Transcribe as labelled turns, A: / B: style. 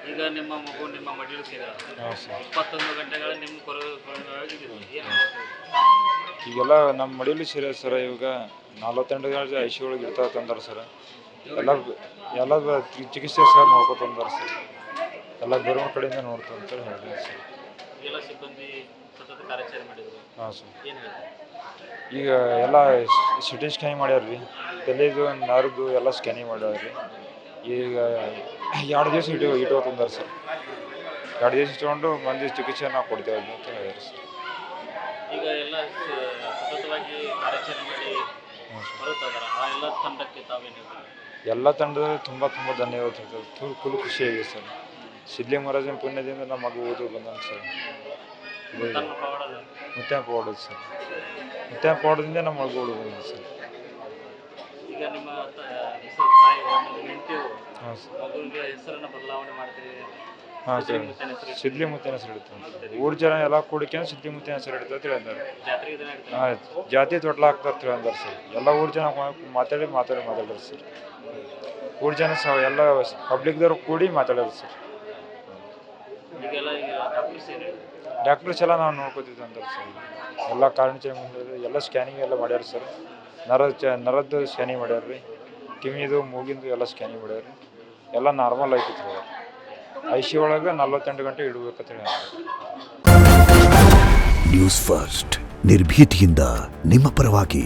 A: ಈಗ ನಿಮ್ಮ ಮಗು ನಿಮ್ಮ ಮಡಿಲು ಸೇರಿದ
B: ಹಾಂ ಸರ್.
A: 21 ಗಂಟೆಗಳ ನಿಮ್ಮ ಏನು
B: ಈಗೆಲ್ಲ ನಮ್ಮ ಮಡಿಯಲ್ಲಿ ಸೇರಿದೆ ಸರ್. ಇವಾಗ 42 ಗಂಟೆ ಐಸಿ ಒಳಗೆ ಇರ್ತಾವೆ ತಂದಾರೆ ಸರ್. ಎಲ್ಲ ಚಿಕಿತ್ಸೆ ಸರ್ ನೋಡ್ಕೊತಂದಾರೆ ಸರ್. ಎಲ್ಲ ಗೌರ್ಮೆಂಟ್ ಕಡೆಯಿಂದ ನೋಡ್ತಾ ಅಂತೇಳಿ ಹೇಳಿದೆ ಸರ್.
A: ಎಲ್ಲ ಸಿಬ್ಬಂದಿ ಸತತ ಕಾರ್ಯಾಚರಣೆ ಮಾಡಿದ್ರು.
B: ಹಾಂ ಸರ್.
A: ಏನು ಹೇಳ್ತಾರೆ?
B: ಈಗ ಎಲ್ಲ ಸಿಟಿ ಸ್ಕ್ಯಾನಿಂಗ್ ಮಾಡ್ಯಾರ ರೀ. ತಲೆದು ನರದು ಎಲ್ಲ ಸ್ಕ್ಯಾನಿಂಗ್ ಮಾಡ್ಯಾರ ರೀ. ಈಗ 2 ದಿವಸ ಇಟ್ಕೊತಂದಾರೆ ಸರ್. 2 ದಿವಸ ಇಟ್ಕೊಂಡು ಮಂದಿ ಚಿಕಿತ್ಸೆ ನಾವು ಕೊಡ್ತೇವೆ ಅಂತ ಹೇಳಿದ್ರು ಸರ್.
A: ಈಗ ಎಲ್ಲ ಸತತವಾಗಿ ಕಾರ್ಯಾಚರಣೆ ಮಾಡಿ ಬರುತ್ತದಾರ ಆ ಎಲ್ಲ ತಂಡಕ್ಕೆ ತಾವೇನು ಹೇಳ್ತಾರೆ?
B: ಎಲ್ಲ ತಂಡದಲ್ಲಿ ತುಂಬ ಧನ್ಯವಾದ ಸರ್. ಫುಲ್ ಖುಷಿಯಾಗಿದೆ ಸರ್. ಸಿದ್ಲಿ ಮಹಾರಾಜನ ಪುಣ್ಯದಿಂದ ನಮ್ಮ ಮಗು ಓದು ಬಂದಾನ ಸರ್. ಮುತ್ಯಪ್ಪ ಪವಾಡದ ಸರ್. ಮುತ್ಯಪ್ಪ ಪವಾಡದಿಂದ ನಮ್ಮ ಮಗು ಓದು ಬಂದಿದೆ ಸರ್.
A: ಈಗ ನಿಮ್ಮ ಹೆಸರು ತಾಯಿ ಹೆಂಡತಿಯವರು
B: ಹಾಂ ಸರ್.
A: ಮಗುವಿಗೆ ಹೆಸರನ್ನು ಬದಲಾವಣೆ ಮಾಡ್ತೀವಿ.
B: ಹಾಂ ಸರ್. ಸಿದ್ಲಿ ಮುತ್ತಿನ ಹೆಸರು ಇಡ್ತಾರೆ. ಊರು ಜನ ಎಲ್ಲ ಕೂಡಿಕೊಂಡು ಸಿದ್ಲಿ ಮುತ್ತಿನ ಹೆಸರು ಇಡ್ತಾರೆ ಅಂತ ಹೇಳಿದ್ದಾರೆ.
A: ಜಾತ್ರೆಗೆ ದಿನ ಇಡ್ತಾರೆ.
B: ಹಾಂ, ಜಾತಿ ತೊಟ್ಲ ಹಾಕ್ತಾರೆ ಅಂತ ಹೇಳಿದ್ದಾರೆ ಸರ್. ಎಲ್ಲ ಊರು ಜನ ಮಾತಾಡ್ಯಾರ ಸರ್. ಊರು ಜನ ಎಲ್ಲ ಪಬ್ಲಿಕ್ದವ್ರು ಕೂಡಿ ಮಾತಾಡ್ಯಾರ ಸರ್.
A: ಈಗೆಲ್ಲ ಈಗ ಡಾಕ್ಟರ್ಸ್ ಏನು ಹೇಳ್ತಾರೆ?
B: ಡಾಕ್ಟರ್ಸ್ ಎಲ್ಲ ನಾವು ನೋಡ್ಕೋತಿದ್ವಿ ಅಂತಾರೆ ಸರ್. ಎಲ್ಲ ಕಾರ್ಯಾಚರಣೆ ಮುಂದೆ ಎಲ್ಲ ಸ್ಕ್ಯಾನಿಂಗ್ ಎಲ್ಲ ಮಾಡ್ಯಾರ ಸರ್. ನರದ್ದು ಸ್ಕ್ಯಾನಿಂಗ್ ಮಾಡ್ಯಾರ ರೀ. ಕಿವಿದು ಮೂಗಿಂದು ಎಲ್ಲ ಸ್ಕ್ಯಾನಿಂಗ್ ಮಾಡ್ಯಾರ ರೀ. ಎಲ್ಲ ನಾರ್ಮಲ್ ಆಯ್ತಿತ್ತು ರೀ. ಐಸಿ ಒಳಗೆ 48 ಗಂಟೆ ಇಡಬೇಕಂತ ಹೇಳಿ.
C: ನ್ಯೂಸ್ ಫಸ್ಟ್ ನಿರ್ಭೀತಿಯಿಂದ ನಿಮ್ಮ ಪರವಾಗಿ.